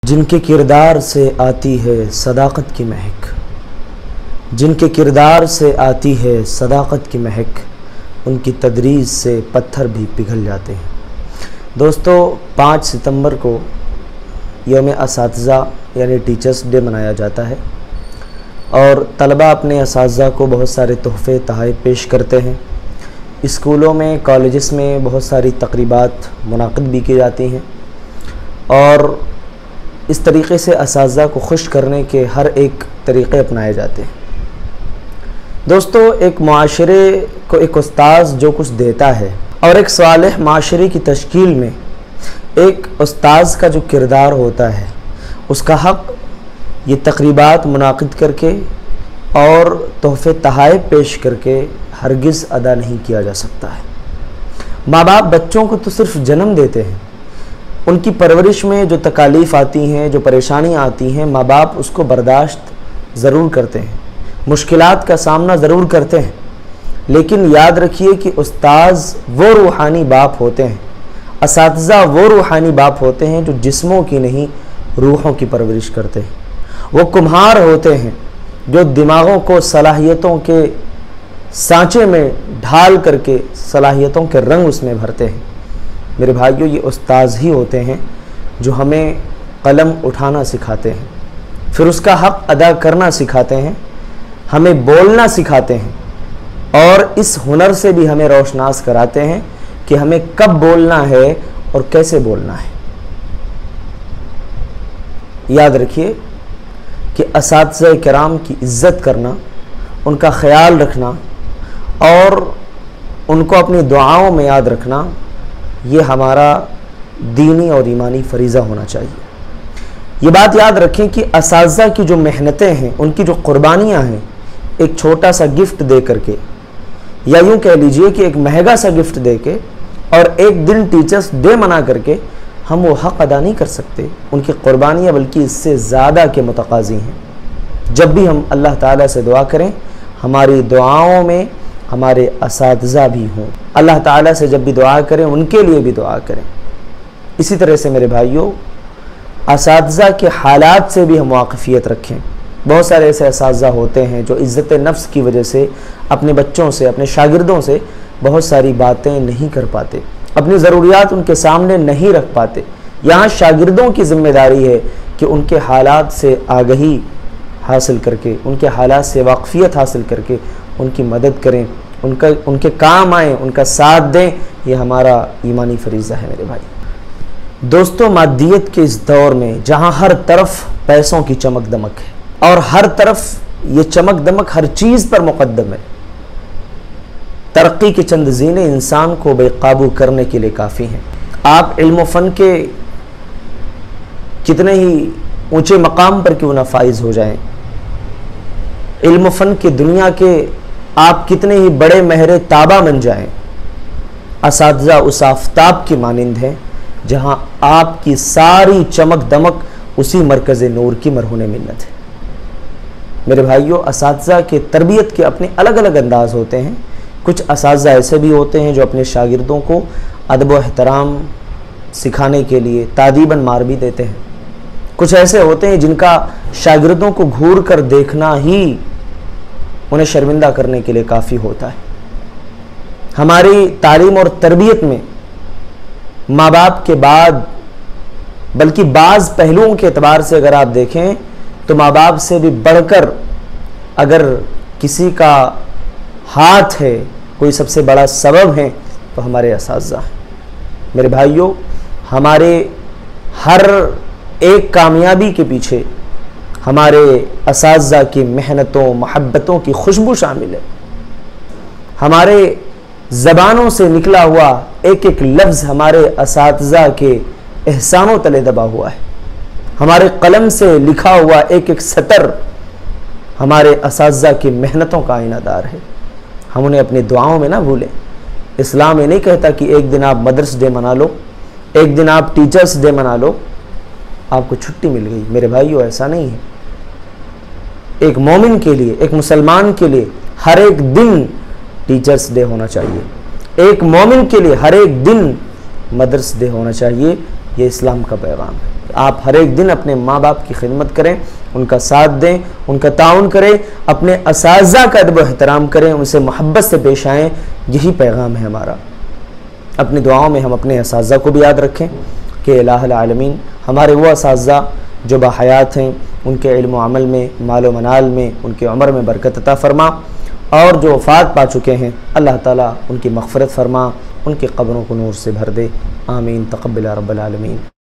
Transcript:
जिनके किरदार से आती है सदाकत की महक, जिनके किरदार से आती है सदाकत की महक, उनकी तदरीस से पत्थर भी पिघल जाते हैं। दोस्तों, 5 सितंबर को यौम असातिज़ा यानी टीचर्स डे मनाया जाता है और तलबा अपने असातिज़ा को बहुत सारे तोहफ़े तोहफ़े पेश करते हैं। स्कूलों में, कॉलेजेस में बहुत सारी तकरीबात मुनाक़िद भी की जाती हैं और इस तरीक़े से असातिज़ा को खुश करने के हर एक तरीक़े अपनाए जाते हैं। दोस्तों, एक माशरे को एक उस्ताद जो कुछ देता है और एक सालेह माशरे की तश्कील में एक उस्ताद का जो किरदार होता है उसका हक़ ये तकरीबात मुनाक़िद करके और तोहफ़े तोहफ़े पेश करके हरगिज़ अदा नहीं किया जा सकता है। माँ बाप बच्चों को तो सिर्फ़ जन्म देते हैं, उनकी परवरिश में जो तकालीफ़ आती हैं, जो परेशानियाँ आती हैं, माँ बाप उसको बर्दाश्त ज़रूर करते हैं, मुश्किलात का सामना ज़रूर करते हैं। लेकिन याद रखिए कि उस्ताज़ वो रूहानी बाप होते हैं, असातिज़ा वो रूहानी बाप होते हैं जो जिस्मों की नहीं रूहों की परवरिश करते हैं। वो कुम्हार होते हैं जो दिमागों को सलाहियतों के सांचे में ढाल करके सलाहियतों के रंग उसमें भरते हैं। मेरे भाइयों, ये उस्ताज़ ही होते हैं जो हमें कलम उठाना सिखाते हैं, फिर उसका हक़ अदा करना सिखाते हैं, हमें बोलना सिखाते हैं और इस हुनर से भी हमें रोशनास कराते हैं कि हमें कब बोलना है और कैसे बोलना है। याद रखिए कि असातिज़ा किराम की इज़्ज़त करना, उनका ख़याल रखना और उनको अपनी दुआओं में याद रखना, ये हमारा दीनी और ईमानी फ़रीज़ा होना चाहिए। ये बात याद रखें कि असातिज़ा की जो मेहनतें हैं, उनकी जो क़ुरबानियाँ हैं, एक छोटा सा गिफ्ट दे करके या यूँ कह लीजिए कि एक महंगा सा गिफ्ट दे के और एक दिन टीचर्स डे मना करके हम वो हक़ अदा नहीं कर सकते। उनकी क़ुरबानियाँ बल्कि इससे ज़्यादा के मुतक़ाज़ी हैं। जब भी हम अल्लाह ताला से दुआ करें, हमारी दुआओं में हमारे असातिज़ा भी हों। अल्लाह ताला से जब भी दुआ करें, उनके लिए भी दुआ करें। इसी तरह से मेरे भाइयों, असातिज़ा के हालात से भी हम वाक़फ़ियत रखें। बहुत सारे ऐसे असातिज़ा होते हैं जो इज़्ज़त नफ्स की वजह से अपने बच्चों से, अपने शागिर्दों से बहुत सारी बातें नहीं कर पाते, अपनी ज़रूरियात उनके सामने नहीं रख पाते। यहाँ शागिर्दों की ज़िम्मेदारी है कि उनके हालात से आगही हासिल करके, उनके हालात से वाक़फ़ियत हासिल करके उनकी मदद करें, उनके काम आएँ, उनका साथ दें। ये हमारा ईमानी फ़रीज़ा है मेरे भाई। दोस्तों, मादियत के इस दौर में जहाँ हर तरफ पैसों की चमक दमक है और हर तरफ ये चमक दमक हर चीज़ पर मुक़द्दम है, तरक्की के चंद ज़ीने इंसान को बेकाबू करने के लिए काफ़ी हैं। आप इल्म फ़न के कितने ही ऊंचे मकाम पर क्यों ना फाइज हो जाएं, इल्म फ़न की दुनिया के आप कितने ही बड़े महरे ताबा बन जाएं, असातिज़ा उस आफ़ताब की मानिंद हैं जहां आपकी सारी चमक दमक उसी मरकज़ नूर की मरहून मिन्नत है। मेरे भाइयों, असातिज़ा के तरबियत के अपने अलग अलग अंदाज़ होते हैं। कुछ असातिज़ा ऐसे भी होते हैं जो अपने शागिर्दों को अदब व एहतराम सिखाने के लिए तादीबन मार भी देते हैं। कुछ ऐसे होते हैं जिनका शागिर्दों को घूर कर देखना ही उन्हें शर्मिंदा करने के लिए काफ़ी होता है। हमारी तालीम और तरबियत में माँ बाप के बाद, बल्कि बाज़ पहलुओं के एतबार से अगर आप देखें तो माँ बाप से भी बढ़कर अगर किसी का हाथ है, कोई सबसे बड़ा सबब है, तो हमारे असातिज़ा हैं। मेरे भाइयों, हमारे हर एक कामयाबी के पीछे हमारे असातिज़ा की मेहनतों, मोहब्बतों की खुशबू शामिल है। हमारे ज़बानों से निकला हुआ एक एक लफ्ज़ हमारे असातिज़ा के एहसानों तले दबा हुआ है। हमारे कलम से लिखा हुआ एक एक सतर हमारे असातिज़ा की मेहनतों का आईनादार है। हम उन्हें अपनी दुआओं में ना भूलें। इस्लाम ये नहीं कहता कि एक दिन आप मदर्स डे मना लो, एक दिन आप टीचर्स डे मना लो, आपको छुट्टी मिल गई। मेरे भाइयों, ऐसा नहीं है। एक मोमिन के लिए, एक मुसलमान के लिए हर एक दिन टीचर्स डे होना चाहिए। एक मोमिन के लिए हर एक दिन मदर्स डे होना चाहिए। ये इस्लाम का पैगाम है। आप हर एक दिन अपने माँ बाप की खिदमत करें, उनका साथ दें, उनका ताउन करें, अपने असाज़ा का अदब एहतराम करें, उनसे मोहब्बत से पेश आएँ। यही पैगाम है हमारा। अपनी दुआओं में हम अपने असाज़ा को भी याद रखें कि इलाहुल आलमीन हमारे वो असाज़ा जो बाहयात हैं, उनके इल्म व अमल में, माल व मनाल में, उनके उम्र में बरकत अता फ़रमा, और जो वफ़ात पा चुके हैं अल्लाह ताला उनकी मग़फ़िरत फ़रमा, उनकी क़ब्रों को नूर से भर दे। आमीन तक़ब्बल या रब्बल आलमीन।